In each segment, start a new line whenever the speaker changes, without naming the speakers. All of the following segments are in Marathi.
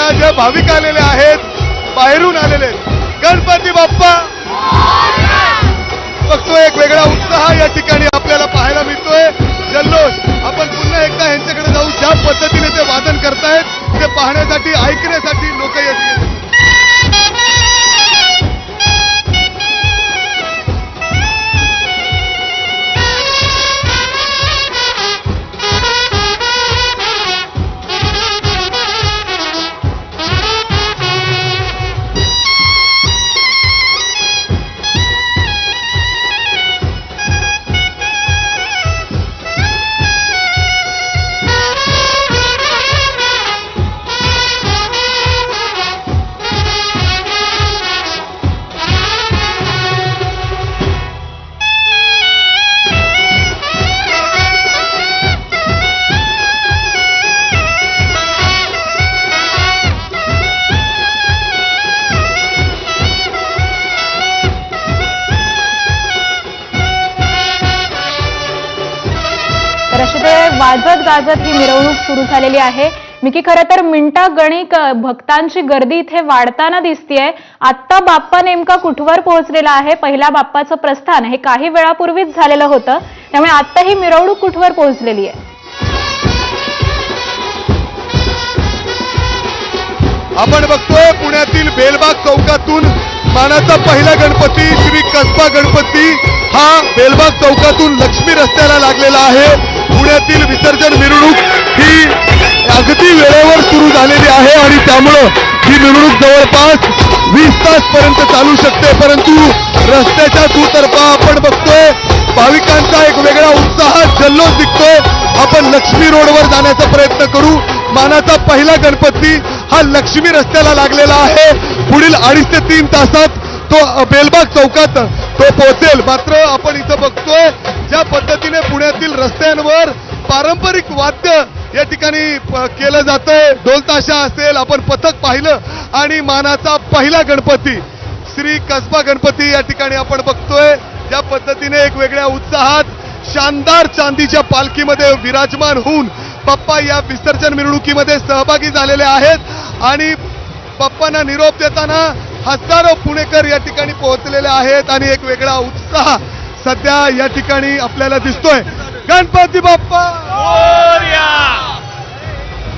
बघा जे भाविक आलेले आहेत, बाहेरून आलेले गणपती बाप्पा बघतोय एक वेगळा उत्साह या ठिकाणी आपल्याला पाहायला मिळतोय. जल्लोष आपण पुन्हा एकदा यांच्याकडे जाऊ. ज्या पद्धतीने ते वादन करतायत ते पाहण्यासाठी ऐकण्यासाठी लोक येतील.
तर अशी ते वाजत गाजत ही मिरवणूक सुरू झालेली आहे. मिकी, खरं तर मिनिटा गणिक भक्तांची गर्दी इथे वाढताना दिसतीये. आत्ता बाप्पा नेमका कुठवर पोहोचलेला आहे? पहिल्या बाप्पाचं प्रस्थान हे काही वेळापूर्वीच झालेलं होतं, त्यामुळे आत्ता ही मिरवणूक कुठवर पोहोचलेली आहे?
आपण बघतोय पुण्यातील बेलबाग चौकातून मानाचा पहिला गणपती श्री कसबा गणपती हा बेलबाग चौकातून लक्ष्मी रस्त्याला लागलेला आहे. पुण्यातील विसर्जन मिरवणूक ही अगदी वेळेवर सुरू झालेली आहे आणि त्यामुळं ही मिरवणूक जवळपास 20 तासपर्यंत चालू शकते. परंतु रस्त्याच्या दुतर्फा आपण बघतोय भाविकांचा एक वेगळा उत्साह जल्लोष दिसतोय. आपण लक्ष्मी रोडवर जाण्याचा प्रयत्न करू. मानाचा पहिला गणपती हा लक्ष्मी रस्त्याला लागलेला आहे. पुढील 2.5 ते 3 तासात तो बेलबाग चौकात तो पोहोचेल. मात्र आपण इथं बघतोय ज्या पद्धतीने पुण्यातील रस्त्यांवर पारंपरिक वाद्य या ठिकाणी केलं जातंय. ढोल ताशा असेल, आपण पथक पाहिलं आणि मानाचा पहिला गणपती श्री कसबा गणपती या ठिकाणी आपण बघतोय ज्या पद्धतीने एक वेगळ्या उत्साहात शानदार चांदीच्या पालखीमध्ये विराजमान होऊन बाप्पा या विसर्जन मिरवणुकीमध्ये सहभागी झालेले आहेत आणि बाप्पांना निरोप देताना हजारो पुणेकर या ठिकाणी पोहोचलेले आहेत आणि एक वेगळा उत्साह सध्या या ठिकाणी आपल्याला दिसतोय. गणपती बाप्पा
मोरया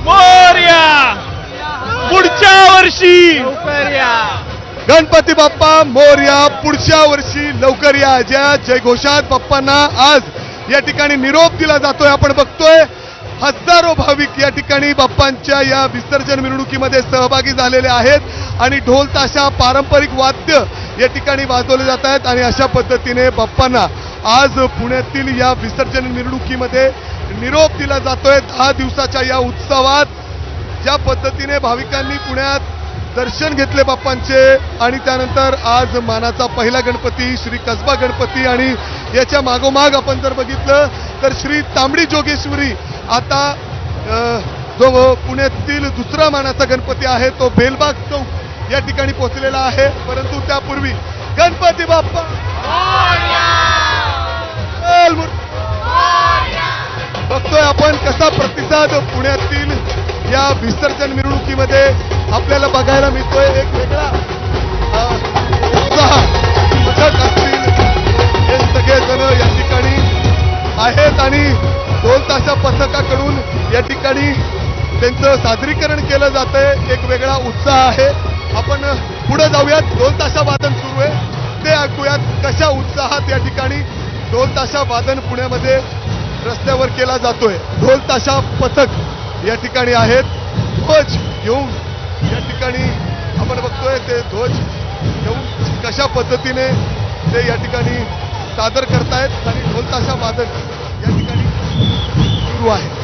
मोरया, पुढच्या वर्षी लवकर या.
गणपती बाप्पा मोरया, पुढच्या वर्षी लवकर या. ज्या जयघोषात बाप्पांना आज या ठिकाणी निरोप दिला जातोय. आपण बघतोय हजारो भाविक या ठिकाणी बाप्पांच्या या विसर्जन मिरवणुकीमध्ये सहभागी झालेले आहेत आणि ढोल ताशा पारंपरिक वाद्य या ठिकाणी वाजवले जात आहेत आणि अशा पद्धतीने बाप्पांना आज पुण्यातील या विसर्जन मिरवणुकीमध्ये निरोप दिला जातोय. 10 दिवसाच्या या उत्सवात ज्या पद्धतीने भाविकांनी पुण्यात दर्शन घेतले बाप्पांचे आणि त्यानंतर आज मानाचा पहिला गणपती श्री कसबा गणपती आणि याच्या मागोमाग आपण जर बघितलं तर श्री तांबडी जोगेश्वरी आता जो पुण्यातील दुसरा मानाचा गणपती आहे तो बेलबाग चौक या ठिकाणी पोहोचलेला आहे. परंतु त्यापूर्वी गणपती बाप्पा बघतोय आपण कसा प्रतिसाद पुण्यातील या विसर्जन मिरवणुकीमध्ये आपल्याला बघायला मिळतोय. एक वेगळा उत्साह पथक असतील हे सगळेजण या ठिकाणी आहेत आणि ढोल ताशा पथकाकडून या ठिकाणी त्यांचं सादरीकरण केलं जातंय. एक वेगळा उत्साह आहे. आपण पुढे जाऊयात. ढोल ताशा वादन सुरू आहे ते ऐकूयात कशा उत्साहात या ठिकाणी ढोल ताशा वादन पुण्यामध्ये रस्त्यावर केला जातोय. ढोल ताशा पथक या ठिकाणी आहेत. ध्वज घेऊन या ठिकाणी आपण बघतोय ते ध्वज घेऊन कशा पद्धतीने ते या ठिकाणी सादर करतायत आणि ढोल ताशा वादन या ठिकाणी सुरू आहे.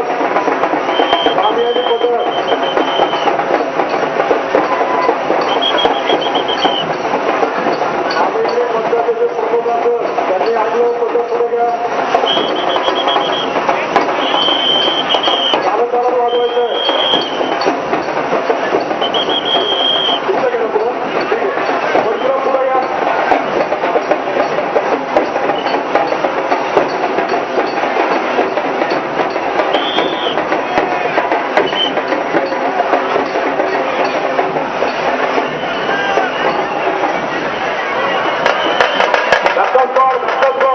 कामयाबी पदक आम्ही पंचायतीचे प्रमुख त्यांनी आपलं पदक पुढे घ्या चालत चालत वाजवायचं पुढे घ्या पुढं ठीक आहे पुढे घ्या धक्का